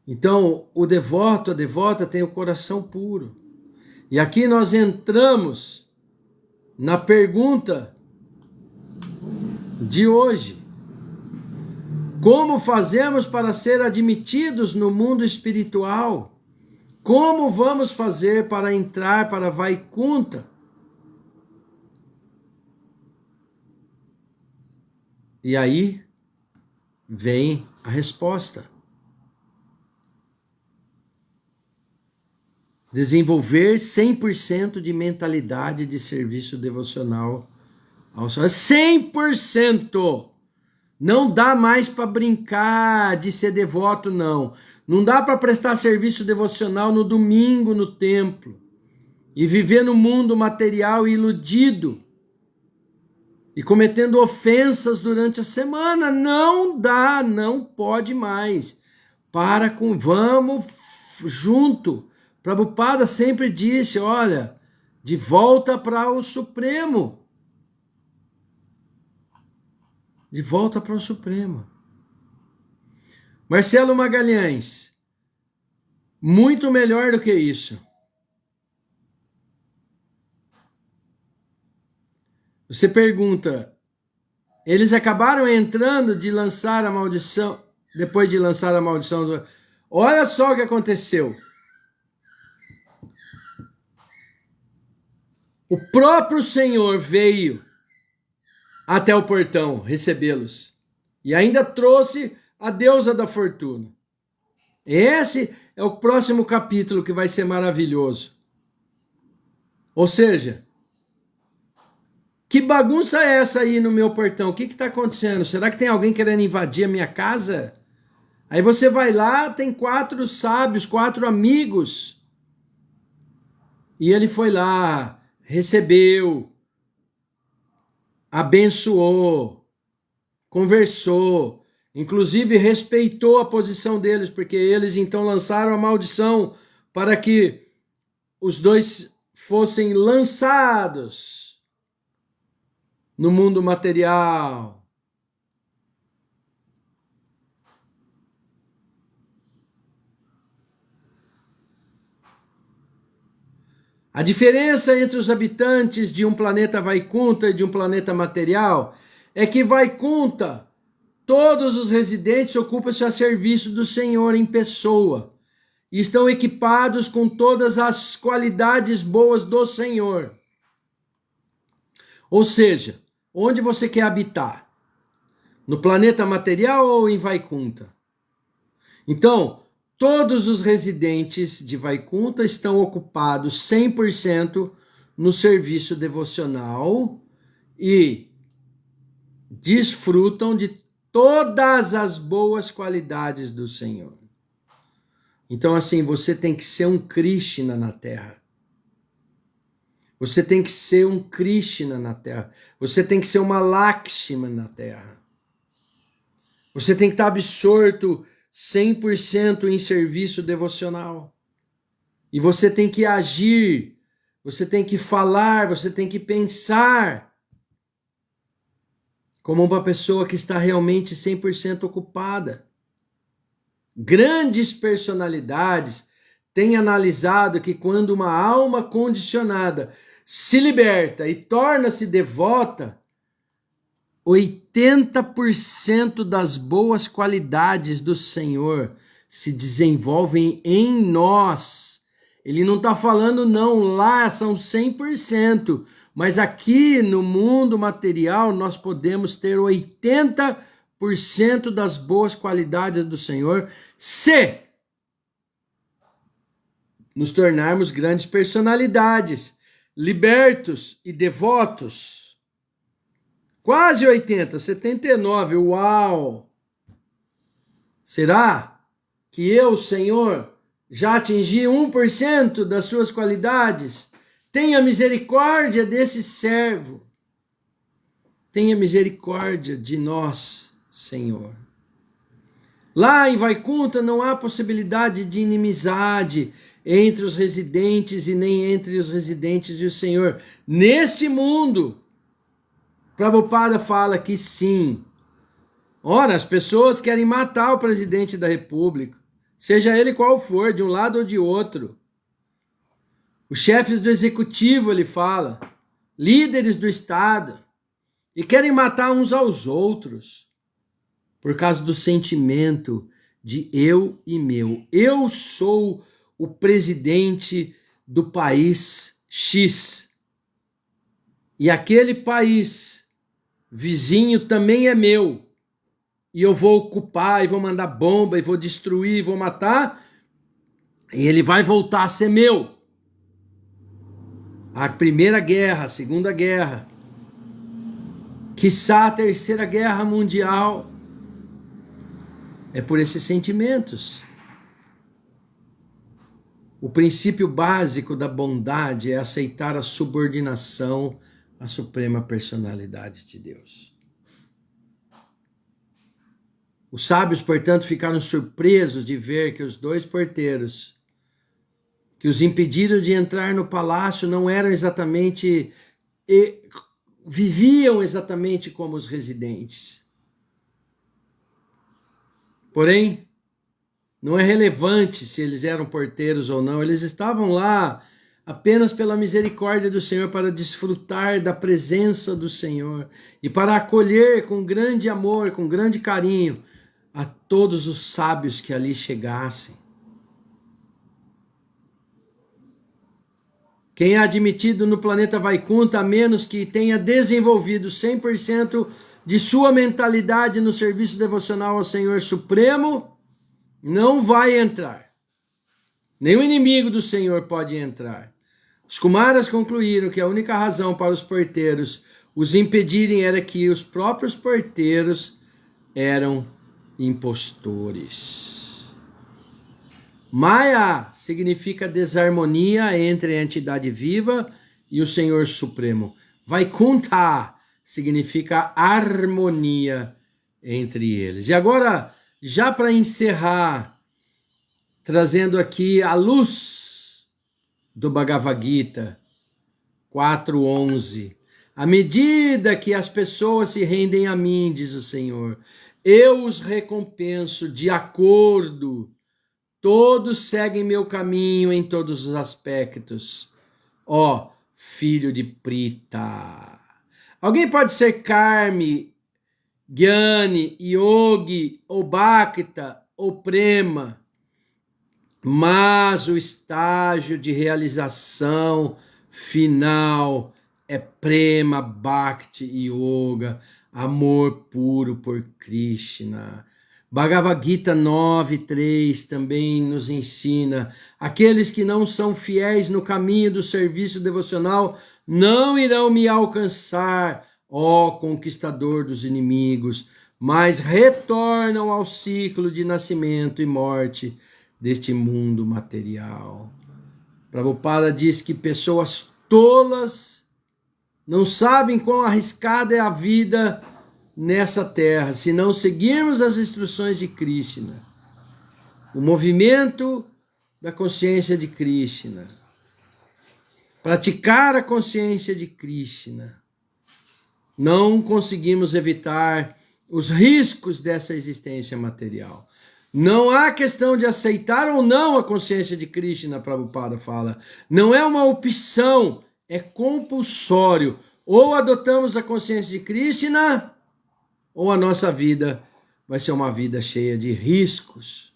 Então, o devoto, a devota tem o coração puro. E aqui nós entramos na pergunta de hoje. Como fazemos para ser admitidos no mundo espiritual? Como vamos fazer para entrar para Vaikunta? E aí vem a resposta. Desenvolver 100% de mentalidade de serviço devocional ao Senhor. 100%! Não dá mais para brincar de ser devoto, não. Não dá para prestar serviço devocional no domingo no templo e viver no mundo material iludido e cometendo ofensas durante a semana. Não dá, não pode mais. Vamos junto. Prabhupada sempre disse, olha, de volta para o Supremo. De volta para o Supremo. Marcelo Magalhães, muito melhor do que isso. Você pergunta, eles acabaram entrando de lançar a maldição, depois de lançar a maldição. Olha só o que aconteceu. O próprio Senhor veio até o portão recebê-los. E ainda trouxe a deusa da fortuna. Esse é o próximo capítulo que vai ser maravilhoso. Ou seja, que bagunça é essa aí no meu portão? O que está acontecendo? Será que tem alguém querendo invadir a minha casa? Aí você vai lá, tem 4 sábios, 4 amigos. E ele foi lá, recebeu, abençoou, conversou, inclusive respeitou a posição deles, porque eles então lançaram a maldição para que os dois fossem lançados no mundo material. A diferença entre os habitantes de um planeta Vaikunta e de um planeta material é que Vaikunta, todos os residentes ocupam-se a serviço do Senhor em pessoa e estão equipados com todas as qualidades boas do Senhor. Ou seja, onde você quer habitar? No planeta material ou em Vaikunta? Então, todos os residentes de Vaikunta estão ocupados 100% no serviço devocional e desfrutam de todas as boas qualidades do Senhor. Então, assim, você tem que ser um Krishna na Terra. Você tem que ser um Krishna na Terra. Você tem que ser uma Lakshmi na Terra. Você tem que estar absorto 100% em serviço devocional. E você tem que agir, você tem que falar, você tem que pensar como uma pessoa que está realmente 100% ocupada. Grandes personalidades têm analisado que quando uma alma condicionada se liberta e torna-se devota, 80% das boas qualidades do Senhor se desenvolvem em nós. Ele não está falando não, lá são 100%, mas aqui no mundo material nós podemos ter 80% das boas qualidades do Senhor se nos tornarmos grandes personalidades, libertos e devotos. Quase 80, 79, uau! Será que eu, Senhor, já atingi 1% das suas qualidades? Tenha misericórdia desse servo. Tenha misericórdia de nós, Senhor. Lá em Vaikunta não há possibilidade de inimizade entre os residentes e nem entre os residentes e o Senhor. Neste mundo, Prabhupada fala que sim. Ora, as pessoas querem matar o presidente da República, seja ele qual for, de um lado ou de outro. Os chefes do executivo, ele fala, líderes do Estado, e querem matar uns aos outros, por causa do sentimento de eu e meu. Eu sou o presidente do país X, e aquele país vizinho também é meu, e eu vou ocupar, e vou mandar bomba, e vou destruir, e vou matar, e ele vai voltar a ser meu. A Primeira Guerra, a Segunda Guerra, quiçá a Terceira Guerra Mundial, é por esses sentimentos. O princípio básico da bondade é aceitar a subordinação à suprema personalidade de Deus. Os sábios, portanto, ficaram surpresos de ver que os dois porteiros que os impediram de entrar no palácio não eram exatamente, viviam exatamente como os residentes. Porém, não é relevante se eles eram porteiros ou não, eles estavam lá apenas pela misericórdia do Senhor para desfrutar da presença do Senhor e para acolher com grande amor, com grande carinho a todos os sábios que ali chegassem. Quem é admitido no planeta Vaikunta, a menos que tenha desenvolvido 100% de sua mentalidade no serviço devocional ao Senhor Supremo, não vai entrar. Nem o inimigo do Senhor pode entrar. Os Kumaras concluíram que a única razão para os porteiros os impedirem era que os próprios porteiros eram impostores. Maya significa desarmonia entre a entidade viva e o Senhor Supremo. Vaikunta significa harmonia entre eles. E agora, já para encerrar, trazendo aqui a luz do Bhagavad Gita 4:11. À medida que as pessoas se rendem a mim, diz o Senhor, eu os recompenso de acordo. Todos seguem meu caminho em todos os aspectos. ó filho de Prita. Alguém pode ser Karmi, Gyani, Yogi, ou Bhakta, ou Prema, mas o estágio de realização final é Prema, Bhakti e Yoga, amor puro por Krishna. Bhagavad Gita 9.3 também nos ensina: aqueles que não são fiéis no caminho do serviço devocional não irão me alcançar, ó conquistador dos inimigos, mas retornam ao ciclo de nascimento e morte deste mundo material. Prabhupada diz que pessoas tolas não sabem quão arriscada é a vida nessa terra, se não seguirmos as instruções de Krishna. O movimento da consciência de Krishna. Praticar a consciência de Krishna. Não conseguimos evitar os riscos dessa existência material. Não há questão de aceitar ou não a consciência de Krishna, Prabhupada fala. Não é uma opção, é compulsório. Ou adotamos a consciência de Krishna, ou a nossa vida vai ser uma vida cheia de riscos.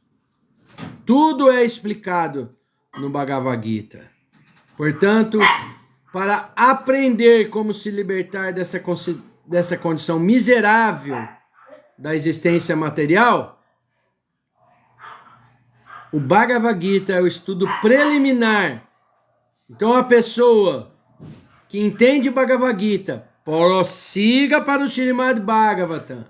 Tudo é explicado no Bhagavad Gita. Portanto, para aprender como se libertar dessa condição miserável da existência material, o Bhagavad Gita é o estudo preliminar. Então, a pessoa que entende o Bhagavad Gita prossiga para o Śrīmad Bhagavatam.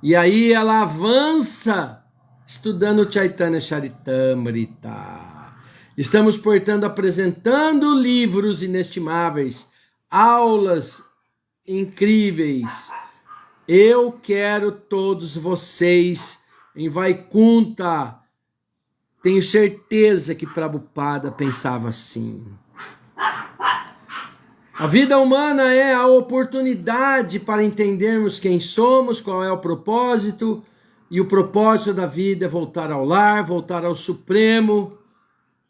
E aí ela avança estudando Chaitanya Charitamrita. Estamos, portanto, apresentando livros inestimáveis, aulas incríveis. Eu quero todos vocês em Vaikunta. Tenho certeza que Prabhupada pensava assim. A vida humana é a oportunidade para entendermos quem somos, qual é o propósito, e o propósito da vida é voltar ao lar, voltar ao Supremo,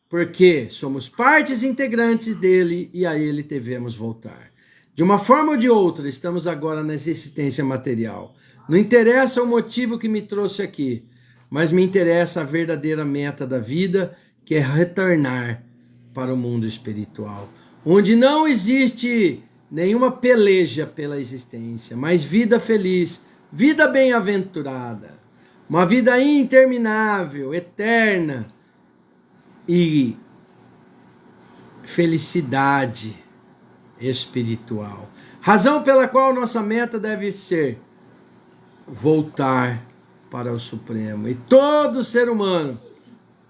porque somos partes integrantes dele e a ele devemos voltar. De uma forma ou de outra, estamos agora nessa existência material. Não interessa o motivo que me trouxe aqui, mas me interessa a verdadeira meta da vida, que é retornar para o mundo espiritual, onde não existe nenhuma peleja pela existência, mas vida feliz, vida bem-aventurada, uma vida interminável, eterna e felicidade espiritual. Razão pela qual nossa meta deve ser voltar para o Supremo. E todo ser humano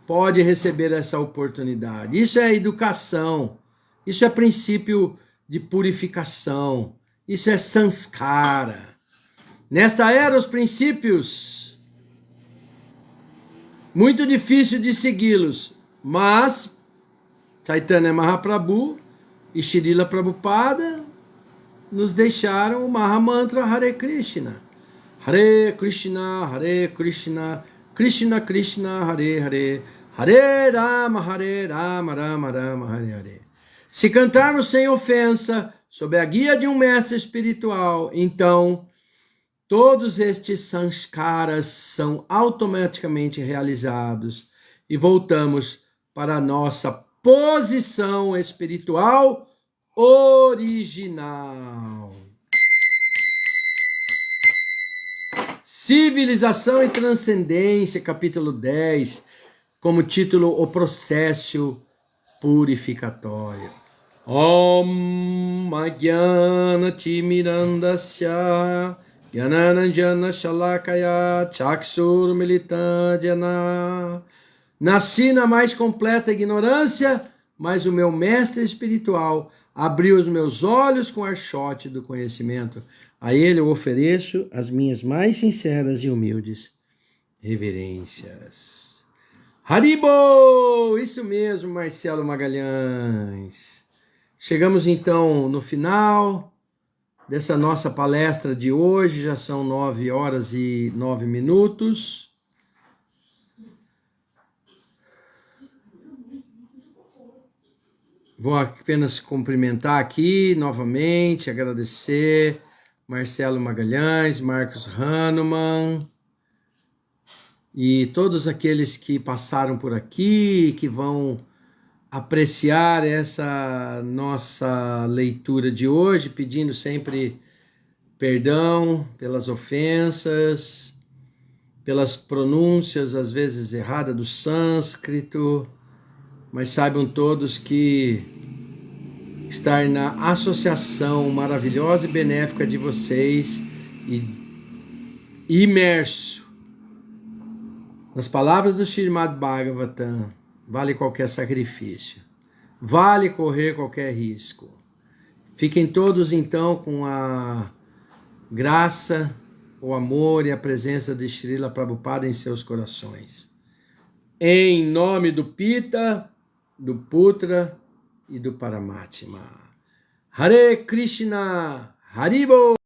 pode receber essa oportunidade. Isso é educação. Isso é princípio de purificação. Isso é sanskara. Nesta era, os princípios, muito difícil de segui-los, mas Chaitanya Mahaprabhu e Srila Prabhupada nos deixaram o Mahamantra Hare Krishna. Hare Krishna, Krishna Krishna, Hare Hare, Hare Rama, Rama Rama, Hare Hare. Se cantarmos sem ofensa, sob a guia de um mestre espiritual, então todos estes sanskaras são automaticamente realizados e voltamos para a nossa posição espiritual original. Civilização e Transcendência, capítulo 10, como título, o processo purificatório. Om Jnana Timirandasya Jnananjana Shalakaya Chakshur Militandjana. Nasci na mais completa ignorância, mas o meu mestre espiritual abriu os meus olhos com o archote do conhecimento. A ele eu ofereço as minhas mais sinceras e humildes reverências. Haribo! Isso mesmo, Marcelo Magalhães. Chegamos então no final dessa nossa palestra de hoje, já são 9h09. Vou apenas cumprimentar aqui novamente, agradecer Marcelo Magalhães, Marcos Hahnemann e todos aqueles que passaram por aqui, que vão apreciar essa nossa leitura de hoje, pedindo sempre perdão pelas ofensas, pelas pronúncias às vezes erradas do sânscrito, mas saibam todos que estar na associação maravilhosa e benéfica de vocês e imerso nas palavras do Śrīmad Bhagavatam, vale qualquer sacrifício, vale correr qualquer risco. Fiquem todos então com a graça, o amor e a presença de Srila Prabhupada em seus corações. Em nome do Pita, do Putra e do Paramatma. Hare Krishna, Haribo!